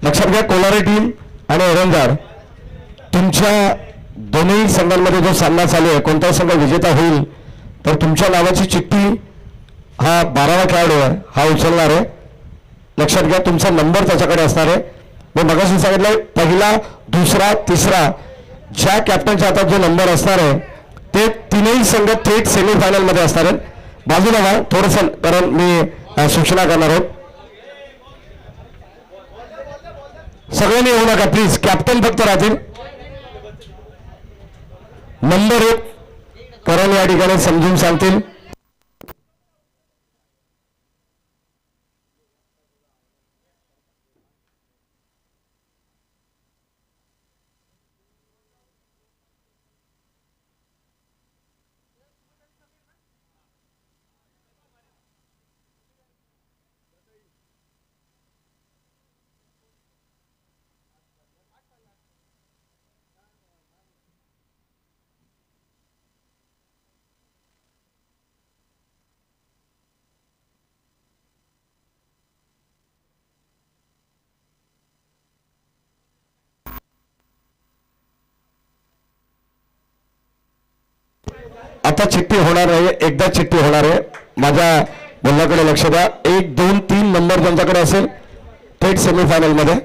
लक्षात घ्या, कोलारी टीम आणि औरंगाबाद तुमच्या दोन्ही संघांमध्ये जो सामना चालू आहे, कोणताही संघ विजेता होईल तर तुमच्या नावाची चिठ्ठी हा 12वा खेळाडू आहे हा उचलणार आहे. लक्षात घ्या, तुमचा नंबर त्याच्याकडे असणार आहे. मी मगाशी सांगितलं पहिला, दुसरा, तिसरा ज्या कॅप्टनच्या हातात जो नंबर असणार आहे ते तीनही संघ थेट सेमीफायनल मध्ये असणार आहेत. बाजूला व्हा थोडंसं, कारण मी सूचना करणार आहोत. सगळ्यांनी येऊ नका प्लीज, कॅप्टन फक्त राहतील. नंबर 1 करण या ठिकाणी समजून सांगतील. आता चिठ्ठी होणार आहे, एकदा चिठ्ठी होणार आहे. माझ्या बोलण्याकडे लक्ष द्या. 1, 2, 3 नंबर ज्यांच्याकडे असेल थेट सेमीफायनल मध्ये.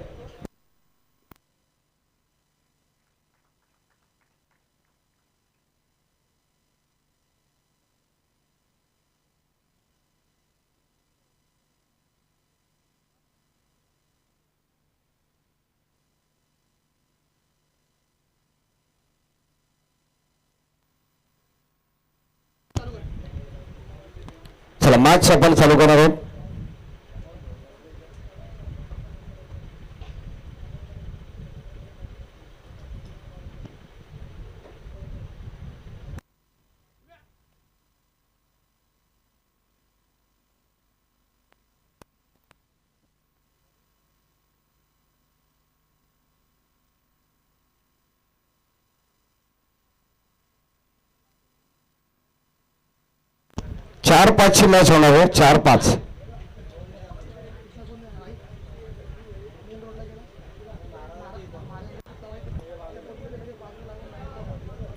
चला मॅच आपण चालू करणार आहोत. चार 5 ची मॅच होणार आहे. 4-5.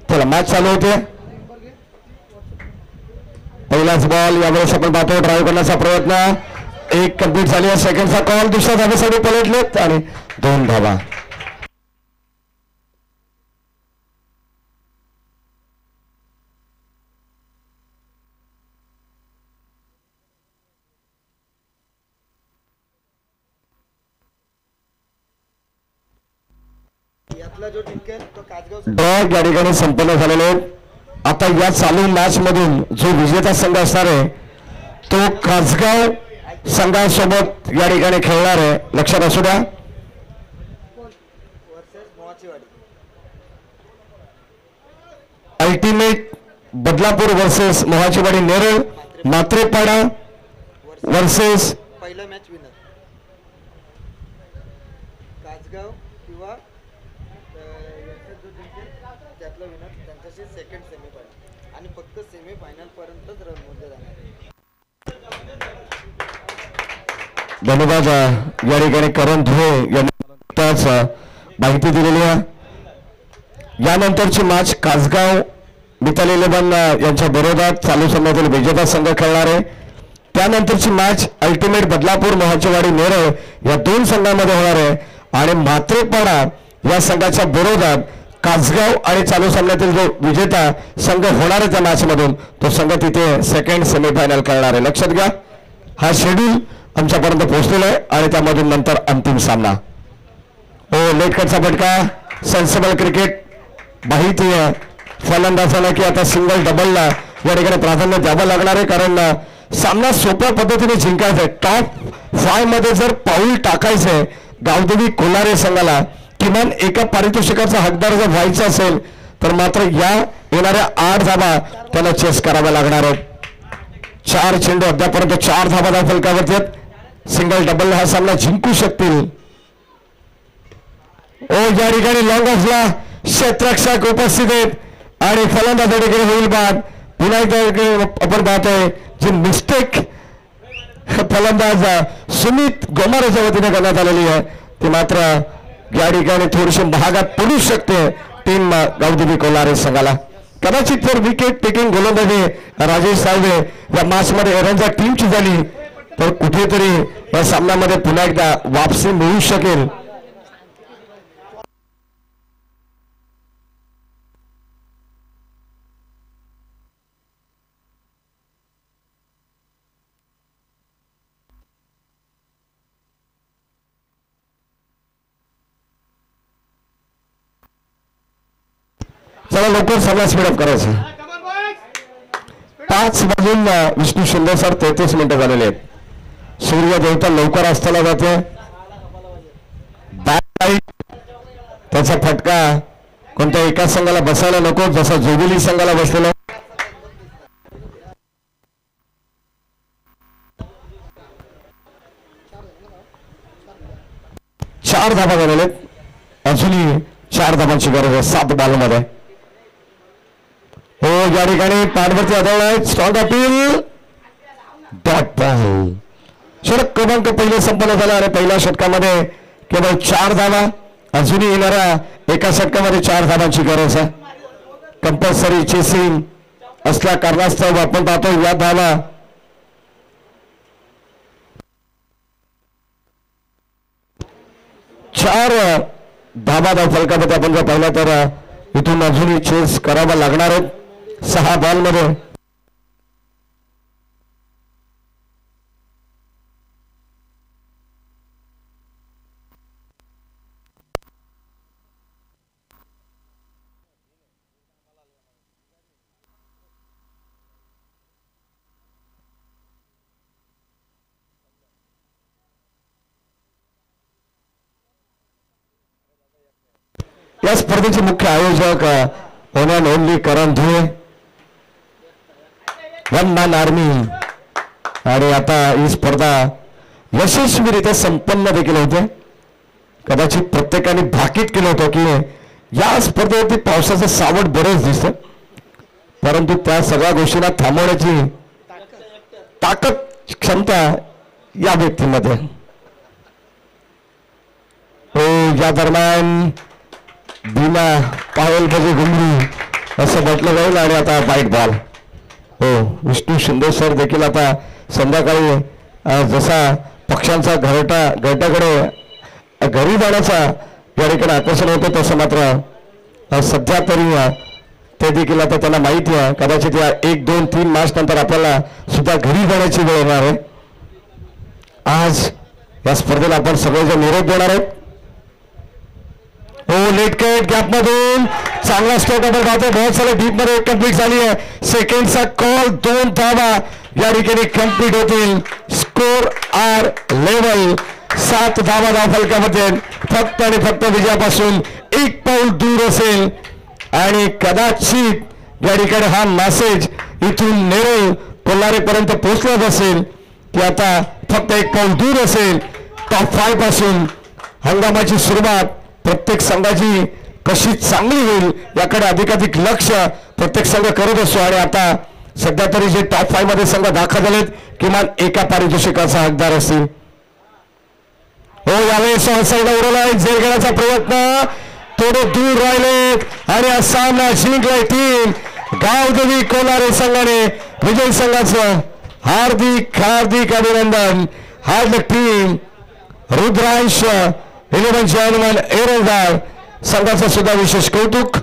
चला मॅच चालू होते. पहिलाच बॉल यावेळेस आपण पाहतो. ड्राईव्ह करण्याचा प्रयत्न, 1 कंप्लीट झाली आहे. सेकंडचा कॉल, दुसऱ्या धावेसाठी पलटलेत आणि 2 धावा. ड्रॉ या ठिकाणी संपन्न झालेले. आता या चालू मॅच मधून जो विजेता संघ असणार आहे तो कासगाव संघासोबत या ठिकाणी खेळणार आहे. लक्षात असू द्या. Ultimate Badlapur versus Mohachiwadi Neral, Matrepada versus पहिला मॅच विनर कासगाव किंवा जो जिंकेल त्यातला विनर त्यांच्याशी सेकंड सेमीफायनल आणि फक्त सेमीफायनल पर्यंतच रनमध्ये जाणार. धन्यवाद. या ठिकाणी करण धुळे यांनी माहिती दिलेली आहे. यानंतरची मॅच कासगाव मिताली इलेव्हन यांच्या विरोधात चालू सामन्यातील विजेता संघ खेळणार आहे. त्यानंतरची मॅच अल्टिमेट बदलापूर मोहाचीवाडी नेरळ या 2 संघांमध्ये होणार आहे आणि मात्रेपाडा या संघाच्या विरोधात कासगाव आणि चालू सामन्यातील जो विजेता संघ होणार आहे त्या मॅच मधून तो संघ तिथे सेकंड सेमीफायनल खेळणार आहे. लक्षात घ्या, हा शेड्यूल आमच्यापर्यंत पोहोचलेला आहे आणि त्यामधून नंतर अंतिम सामना. लेट कटचा फटका. Sensible cricket. माहिती आहे फलंदाजांना की आता सिंगल डबलला या ठिकाणी प्राधान्य द्यावं लागणार आहे, कारण सामना सोप्या पद्धतीने जिंकायचा आहे. टॉप 5 मध्ये जर पाऊल टाकायचंय गावदेवी कोलारे संघाला, किमान एका पारितोषिकाचा हकदार जर व्हायचा असेल तर मात्र या येणाऱ्या 8 धावा त्याला चेस कराव्या लागणार आहेत. 4 चेंडू अद्यापर्यंत 4 धावा फलकावरती आहेत. सिंगल डबल हा सामना जिंकू शकतील. या ठिकाणी लॉंग ऑफला क्षेत्ररक्षक उपस्थित आहेत आणि फलंदाज देखील होईल बाद. पुन्हा एकदा आपण पाहतोय जी मिस्टेक फलंदाज सुमित गोमारेच्या वतीने करण्यात आलेली आहे ती मात्र या ठिकाणी थोडीशी महागात पडू शकते टीम गावदेवी कोलारे संघाला. कदाचित जर विकेट टेकिंग गोलंदाजी राजेश साळवे या मॅच मध्ये एरंजा टीमची झाली तर कुठेतरी या सामन्यामध्ये पुन्हा एकदा वापसी मिळू शकेल. चला लवकर सामना स्पीडअप करायचं. 5 वाजून विष्णू शिंदे सर 33 मिनिटं झालेले आहेत. सूर्य देवता लवकर असताना जाते. त्याचा फटका कोणत्या एका संघाला बसायला नको जसा जोबिली संघाला बसलेला. चार धाबा झालेले अजूनही 4 धाबांची गरज आहे 7 बॉलमध्ये. हो या ठिकाणी पाठवरती आढळलाय स्ट्रॉंग अपील डॉट बॉल. षटक क्रमांक पहिले संपन्न झाला आणि पहिल्या षटकामध्ये केवळ 4 धावा. अजूनही येणाऱ्या एका षटकामध्ये 4 धावांची गरज आहे. कंपल्सरी चेसिंग असल्या कारणास्तव आपण पाहतो या धावा चार धाबा धाव फलकामध्ये आपण जर पाहिलं तर इथून अजूनही चेस करावा लागणार आहे 6 बॉलमध्ये. या स्पर्धेचे मुख्य आयोजक one and only Karan Dhule, one man army. आणि आता ही स्पर्धा यशस्वीरित्या संपन्न देखील होते. कदाचित प्रत्येकाने भाकीत केलं होतं की या स्पर्धेवरती पावसाचं सावट बरेच दिसतं, परंतु त्या सगळ्या गोष्टींना थांबवण्याची ताकद क्षमता या व्यक्तीमध्ये. हो या दरम्यान बिना पायल भजे घुमरी असं म्हटलं जाईल. आणि आता वाईट बॉल. हो विष्णू शिंदे सर देखील आता संध्याकाळी जसा पक्षांचा घरट्याकडे घरी जाण्याचा या ठिकाणी आकर्षण होतं तसं मात्र सध्या तरी ते देखील आता त्यांना माहिती आहे कदाचित या 1, 2, 3 मॅच नंतर आपल्याला सुद्धा घरी जाण्याची वेळ येणार आहे. आज या स्पर्धेला आपण सगळेजण निरोप देणार आहेत. हो लेट कट गॅप मधून चांगला स्ट्रोक आपण पाहतो. बहुत सारे डीप मध्ये कंप्लीट झाली आहे. सेकंडचा कॉल 2 धावा या ठिकाणी कंप्लीट होतील. स्कोर आर लेवल 7 धावा धाव फलकामध्ये फक्त आणि फक्त विजयापासून 1 पाऊल दूर असेल. आणि कदाचित या ठिकाणी हा मेसेज इथून नेरळ कोल्हारेपर्यंत पोहोचलाच असेल की आता फक्त 1 पाऊल दूर असेल टॉप 5 पासून. हंगामाची सुरुवात प्रत्येक संघाची कशी चांगली होईल याकडे अधिकाधिक लक्ष प्रत्येक संघ करत असतो. आणि आता सध्या तरी जे टॉप 5 मध्ये संघ दाखल झालेत किमान एका पारितोषिकाचा हकदार असतील. हो यावेळेस साईडला उडवलाय झेल घेण्याचा प्रयत्न थोडे दूर राहिले आणि हा सामना जिंकलाय टीम गावदेवी कोलारे संघाने. विजय संघाचं हार्दिक हार्दिक अभिनंदन. हार्ड टीम रुद्रांश 11 चेअरमन एरंगार संघाचं सुद्धा विशेष कौतुक.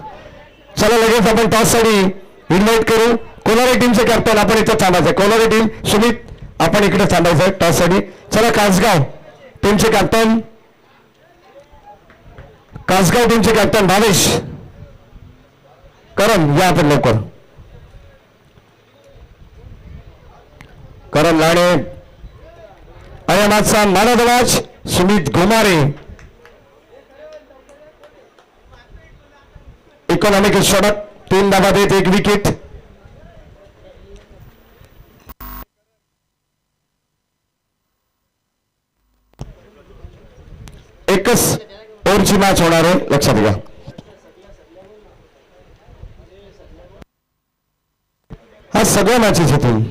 चला लगेच आपण टॉससाठी इन्व्हाइट करू कोलारे टीमचे कॅप्टन. आपण इथे थांबायचं. कोलारे टीम सुमित आपण इकडे थांबायचं टॉससाठी. चला कासगाव टीमचे कॅप्टन टीमचे कॅप्टन भावेश करण या आपण लवकर. करण लाणे आणि आमचा मानवराज सुमित घुमारे. इकॉनॉमिक षटक 3 धावा देत 1 विकेट. एकच ओव्हरची मॅच होणार आहे लक्षात घ्या. हा सगळ्या मॅचेस येतील.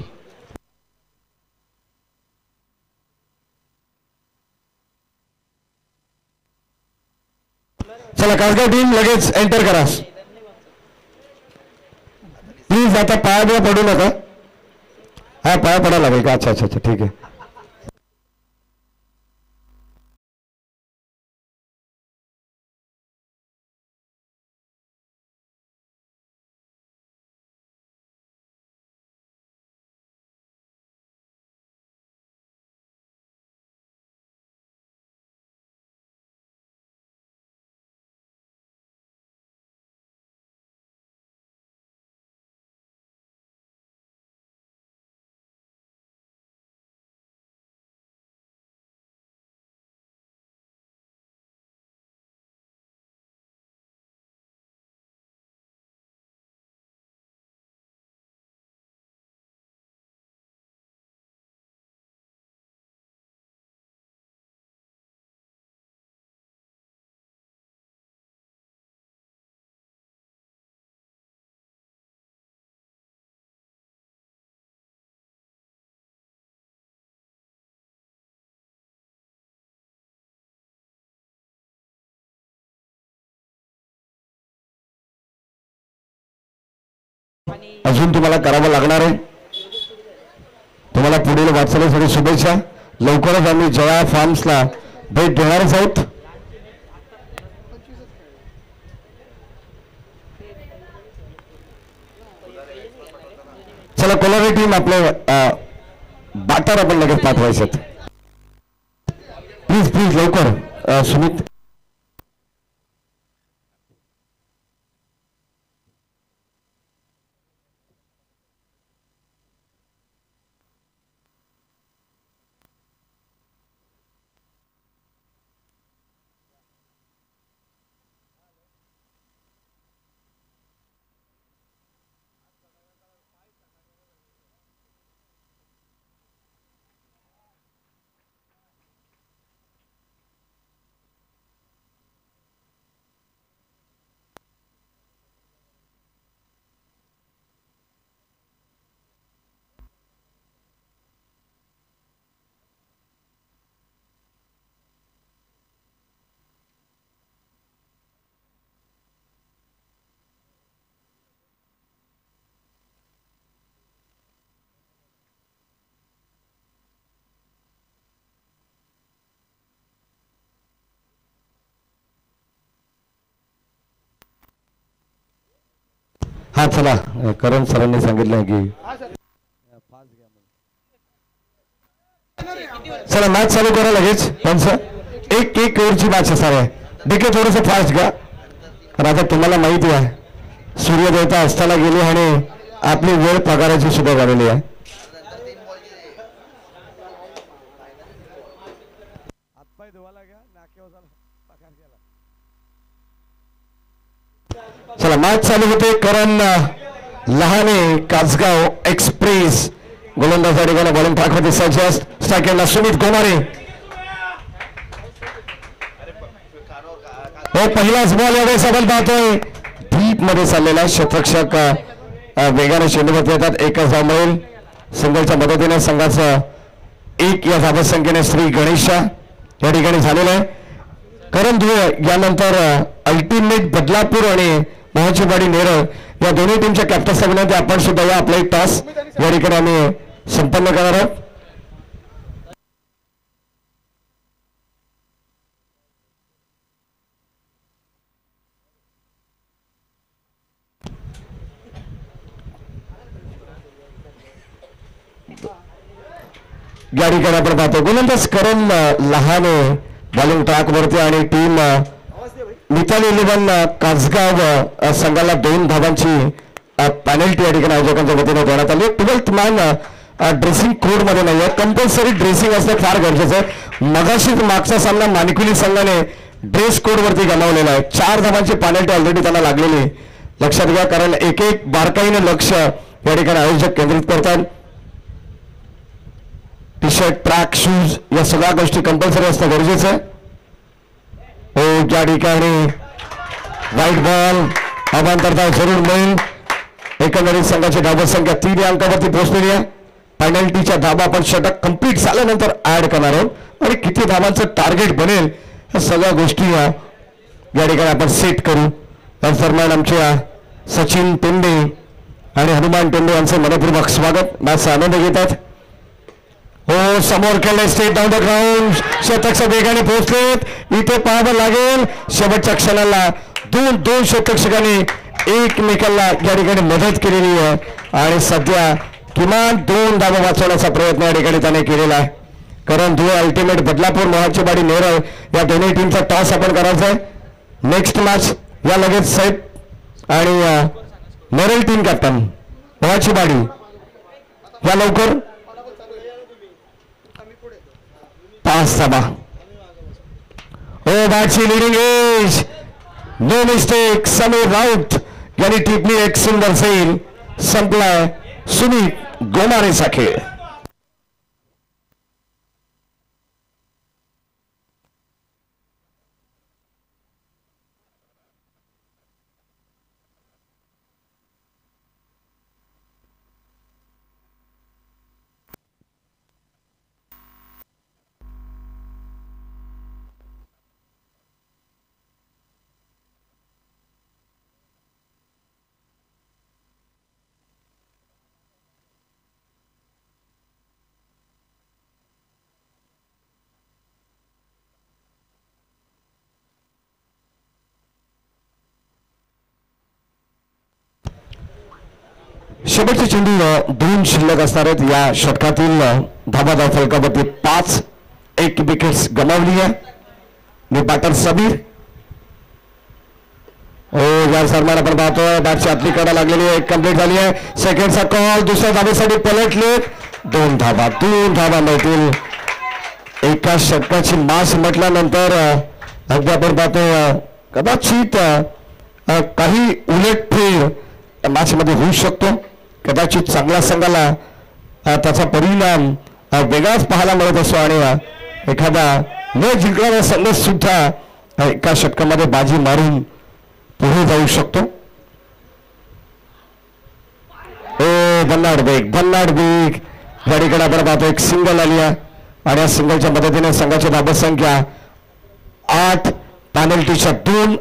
चला कासगाव टीम लगेच एंटर करा प्लीज. आता पाया पडू नका. हा पाया पडायला लागेल का? अच्छा अच्छा अच्छा ठीक आहे. अजून तुम्हाला करावं लागणार आहे. तुम्हाला पुढील वाटचालीसाठी शुभेच्छा. लवकरच आम्ही जया फार्म्सला भेट देणारच आहोत. चला कोलारी टीम आपले बाटार आपण लगेच पाठवायचे. प्लीज प्लीज लवकर. सुमित हा चला करण सरांनी सांगितलं की चला मॅच चालू करा लगेच. पंच एक एक ओव्हरची मॅच असणार आहे. डिके थोडंसं फास्ट घ्या कारण आता तुम्हाला माहिती आहे सूर्यदेवता असताना गेली आणि आपली वेळ पगाराची सुद्धा झालेली आहे. चला मॅच चालू होते. करण लहाने कासगाव एक्सप्रेस गोलंदाज ठिकाणी बॉलिंग टाकवते. सज्ज सेकंडला सुमित गोमारे. हो पहिलाच बॉल यावेळी सबल पाहतोय. डीप मध्ये चाललेला क्षेत्ररक्षक वेगाने चेंडूवरती येतात. एकच धाव मिळेल. सिंगलच्या मदतीने संघाचं एक या धावत संख्येने श्री गणेशा या ठिकाणी झालेलं आहे. करण धुळे यानंतर अल्टिमेट बदलापूर आणि मोहनचीवाडी नेरळ या दोन्ही टीमच्या कॅप्टन्सचा विनंती आपण सुद्धा या आपला एक तास या ठिकाणी आम्ही संपन्न करणार आहोत. या ठिकाणी आपण पाहतो गोलंदाज करण लहाने बॉलिंग ट्रॅक वरती आणि टीम मिताली 11 कासगाव संघाला 2 धावांची पॅनल्टी या ठिकाणी आयोजकांच्या वतीने देण्यात आली. 12th मॅन ड्रेसिंग कोड मध्ये नाहीये. कंपल्सरी ड्रेसिंग असणे फार गरजेचं आहे. मगाशीच मागचा सामना माणिकुली संघाने ड्रेस कोड वरती गमावलेला आहे. 4 धावांची पॅनल्टी ऑलरेडी त्यांना लागलेली. लक्षात घ्या कारण एक एक बारकाईने लक्ष या ठिकाणी आयोजक केंद्रित करतात. टी शर्ट ट्रॅक शूज या सगळ्या गोष्टी कंपल्सरी असणं गरजेचं आहे. हो या ठिकाणी व्हाईट बॉल अभांतरता जरूर मिळेल. एकंदरीत संघाची धावा संख्या 3 या अंकावरती पोहोचलेली आहे. पेनल्टीच्या धावा आपण षटक कंप्लीट झाल्यानंतर ऍड करणार आहोत आणि किती धावांचं टार्गेट बनेल या सगळ्या गोष्टी या ठिकाणी आपण सेट करू. त्याच दरम्यान आमच्या सचिन टेंबे आणि हनुमान टेंबे यांचं मनपूर्वक स्वागत. मॅचचा आनंद घेतात. हो, समोर खेळले स्टेट डाऊन द ग्राउंड. शतकच्या वेगाने पोहोचलेत. इथे पाहावं लागेल शेवटच्या क्षणाला दोन शतक्षकांनी एकमेकांना या ठिकाणी मदत केलेली आहे आणि सध्या किमान 2 धावा वाचवण्याचा प्रयत्न या ठिकाणी त्याने केलेला आहे. कारण धुळे अल्टिमेट बदलापूर मोहाचीवाडी नेरळ या दोन्ही टीमचा टॉस आपण करायचा आहे. नेक्स्ट मॅच या लगेच साहेब आणि नेरळ टीम कॅप्टन मोहाचीवाडी या लवकर 5 धावा. हो, बॅटची leading edge no mistake. Sameer Raut यांनी टिपणी एक सुंदर सेल संपलाय. सुमित गोमारेचा खेळ. शेवटचे चेंडू 2 शिल्लक असणार आहेत. या षटकातील धाबाधाव फलकावरती 5 एक विकेट्स गमावली आहे. मी बॅटर समीर. हो, या दरम्यान आपण पाहतोय बॅटची आतली कडा लागलेली आहे. कंप्लीट झाली आहे. सेकंडचा कॉल. दुसऱ्या धावेसाठी पलटले. 2 धावा मिळतील. एका षटकाची मास म्हटल्यानंतर अगदी आपण पाहतोय कदाचित काही उलटफेर मॅच मध्ये होऊ शकतो. कदाचित चांगल्या संघाला त्याचा परिणाम वेगळाच पाहायला मिळत असतो आणि एखादा न जिंकणारा संघ सुद्धा एका षटकामध्ये बाजी मारून पुढे जाऊ शकतो. भन्नाड बेग या ठिकाणी आपण पाहतो एक सिंगल आली आहे आणि या सिंगलच्या मदतीने संघाची धाबा संख्या 8. पॅनल्टीच्या 2.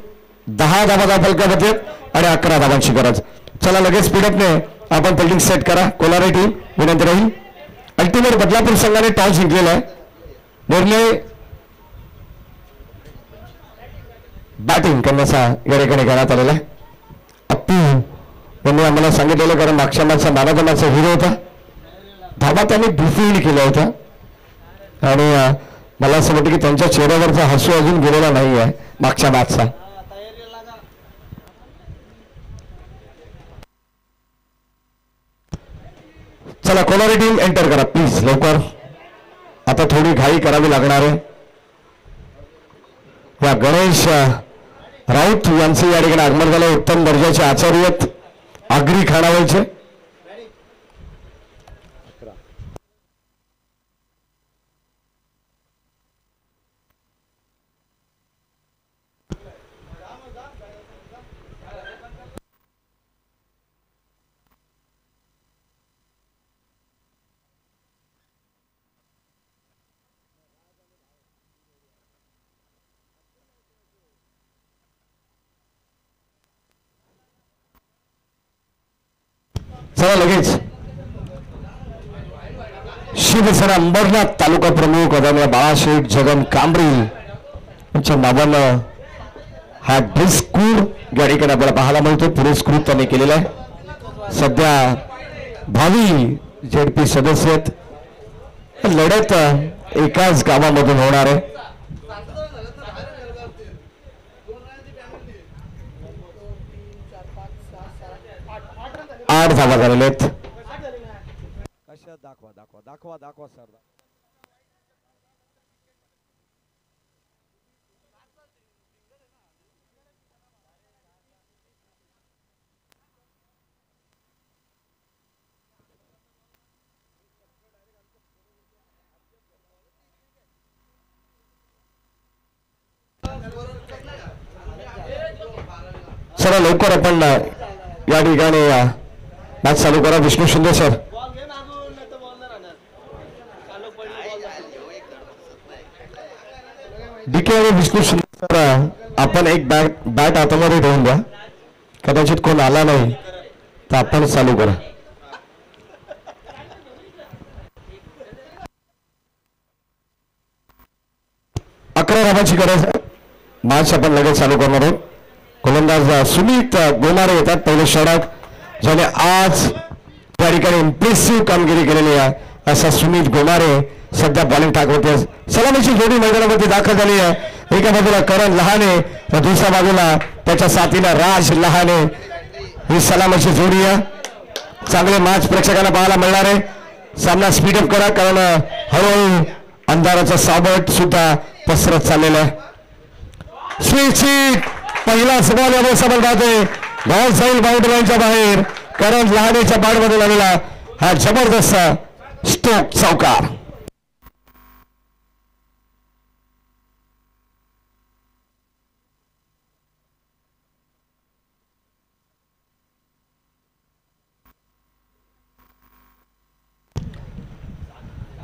10 धावा फलकामध्ये आणि 11 धावांची गरज. चला लगेच स्पीडअपने आपण फिल्डिंग सेट करा. कोलारे टीम विनंती राहील. अल्टिमेट बदलापूर संघाने टॉस जिंकलेला आहे. निर्णय बॅटिंग करण्याचा या ठिकाणी घेण्यात आलेला आहे. अप्पू यांनी आम्हाला सांगितलेलं कारण मागच्या मॅचचा मॅनाचा हिरो होता. धावा त्यांनी डिफील्ड केल्या होत्या आणि मला असं वाटतं की त्यांच्या चेहऱ्यावरचा हसू अजून गेलेला नाही आहे मागच्या मॅचचा. चला कोलारी टीम एंटर करा प्लीज लवकर. आता थोडी घाई करावी लागणार आहे. या गणेश राऊत यांचे या ठिकाणी आगमन झाले. उत्तम दर्जाचे आचार्य आगरी खानावळचे. चला लगेच शिवसेना अंबरनाथ तालुका प्रमुख आदरणीय बाळाशेठ जगन कांबरी यांच्या नावानं हा डिस्कूर या ठिकाणी आपल्याला पाहायला मिळतो. पुरस्कृत त्यांनी केलेला आहे. सध्या भावी जेडपी सदस्य आहेत. लढत एकाच गावामधून होणार आहे. 8 धावा झालेल्या आहेत. दाखवा सर. चला लवकर आपण या ठिकाणी मॅच चालू करा. विष्णू शिंदे सर. डीके आणि विष्णू शिंदे सर आपण एक बॅट हातामध्ये ठेवून द्या, कदाचित कोण आला नाही तर आपण चालू करा. अकरा धावांची गरज आहे. मॅच आपण लगेच चालू करणार आहोत. गोलंदाज सुमित गोमारे येतात पहिले षटक, ज्याने आज त्या ठिकाणी इम्प्रेसिव्ह कामगिरी केलेली आहे. असा सुमित गोमारे सध्या बॉलिंग टाकवते. सलामीची जोडी मैदानामध्ये दाखल झाली आहे. एका बाजूला करण लहाने तर दुसऱ्या बाजूला त्याच्या साथीला राज लहाने. ही सलामीची जोडी आहे. चांगले मॅच प्रेक्षकांना पाहायला मिळणार आहे. सामना स्पीडअप करा, कारण हळूहळू अंधाराचा सावट सुद्धा पसरत चाललेला आहे. स्वीट पहिला बॉल यावर सबल राहते. बॉल जाईल बाउंड्री लाईनच्या बाहेर. करण लहानेच्या बॅटमध्ये लागलेला हा जबरदस्त स्टोक चौकार.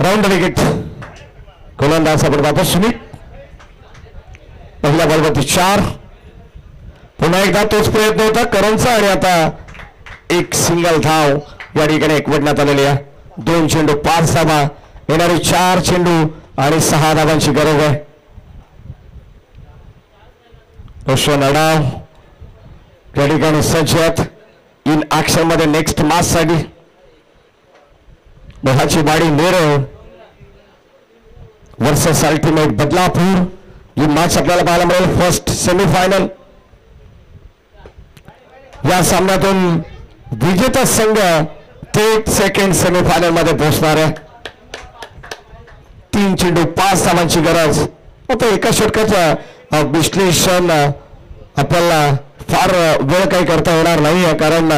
Round wicket. गोलंदाज आपण पाहतो सुमित. पहिल्या बॉलवरती 4. पुन्हा एकदा तोच प्रयत्न होता करणचा आणि आता एक सिंगल धाव या ठिकाणी एकवटण्यात आलेली आहे. 2 चेंडू 5 धावा. येणारे 4 चेंडू आणि 6 धावांची गरज आहे. रोशन अडाव या ठिकाणी सज्ज आहेत इन ऍक्शन मध्ये नेक्स्ट मॅच साठी. बहाची बाडी नेरळ वर्सेस अल्टिमेट बदलापूर. ही मॅच आपल्याला पाहायला मिळेल फर्स्ट सेमीफायनल. या सामन्यातून विजेता संघ थेट सेकंड सेमीफायनल मध्ये पोहोचणार आहे. 3 चेंडू 5 धावांची गरज. आता एका षटकाचं विश्लेषण आपल्याला फार वेळ काही करता येणार नाही आहे, कारण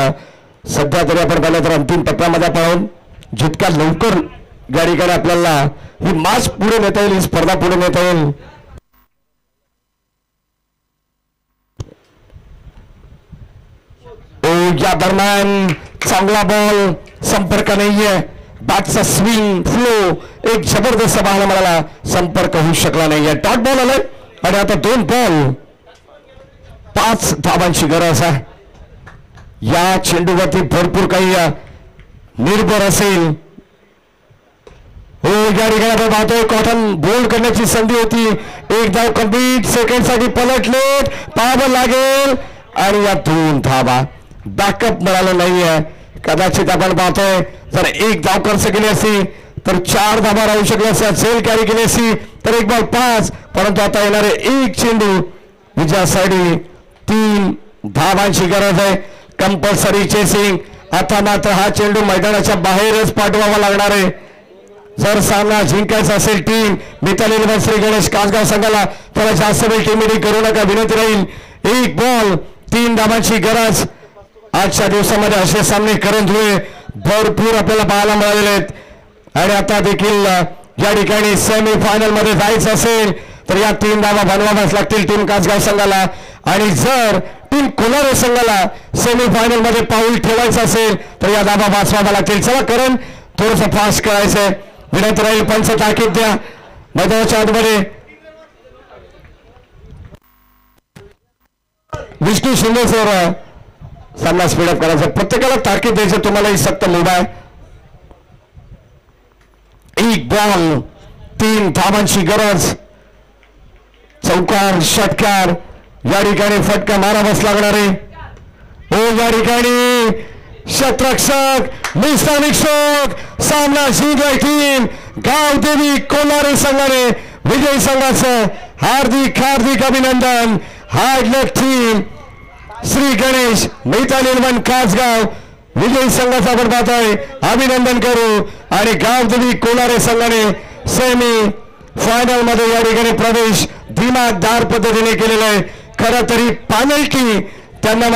सध्या तरी आपण पाहिलं तर अंतिम टप्प्यामध्ये पाहून जितक्या लवकर या ठिकाणी आपल्याला ही मॅच पुढे नेता येईल, ही स्पर्धा पुढे नेता येईल. या दरम्यान चांगला बॉल, संपर्क नाहीये. बॅटचा स्विंग फ्लो एक जबरदस्त पाहायला मिळाला, संपर्क होऊ शकला नाहीये. डॉट बॉल आलाय आणि आता 2 बॉल 5 धावांची गरज आहे. या चेंडूवरती भरपूर काही निर्भर असेल. हो, या ठिकाणी आपण पाहतोय कॉटन बोल्ड करण्याची संधी होती. एक धाव कंप्लीट सेकंड साठी पलटले, पाहावं लागेल आणि या 2 धावा. बॅकअप मिळालं नाहीये. कदाचित आपण पाहतोय जर एक धाव खर्च केली असती तर 4 धावा राहू शकले असते. झेल कॅरी केली असती तर 1 बॉल 5. परंतु आता येणारे 1 चेंडू विजयासाठी 3 धावांची गरज आहे. Compulsory chasing. आता मात्र हा चेंडू मैदानाच्या बाहेरच पाठवावा लागणार आहे जर सामना जिंकायचा असेल. टीम मिताली श्री गणेश कासगाव संघाला त्याला जास्त वेळ टीम मीटिंग करू नका, विनंती राहील. 1 बॉल 3 धावांची गरज. आजच्या दिवसामध्ये असे सामने करून धुळे भरपूर आपल्याला पाहायला मिळालेले आहेत. आणि आता देखील या ठिकाणी सेमीफायनल मध्ये जायचं असेल तर या 3 धावा बनवाव्याच लागतील टीम कासगाव संघाला. आणि जर टीम कोलारे संघाला सेमीफायनल मध्ये पाऊल ठेवायचं असेल तर या धावा वाचवाव्या लागतील. चला करण थोडंसं फास्ट करायचंय, विनंती राहील. पंच ताकीद द्या मैदानाच्या आतमध्ये. विष्णू शिंदे सर सामना स्पीडअप करायचा, प्रत्येकाला ताकीद द्यायचं. तुम्हाला ही सक्त मुभा आहे. 1 बॉल 3 धावांची गरज. चौकार षटकार या ठिकाणी फटका मारावाच लागणार आहे. हो, या ठिकाणी शतरक्षक निस्तानिक शोक सामना जिंकलाय टीम गावदेवी कोलारे संघाने. विजयी संघाचं हार्दिक हार्दिक अभिनंदन. हार्ड लक टीम श्री गणेश मैतालीवन कासगाव. विजयी संघाचा आपण पाहतोय अभिनंदन करू. आणि गावदेवी कोलारे संघाने सेमी फायनल मध्ये या ठिकाणी प्रवेश दिमागदार पद्धतीने केलेला आहे. खरं तरी पेनल्टी त्यांना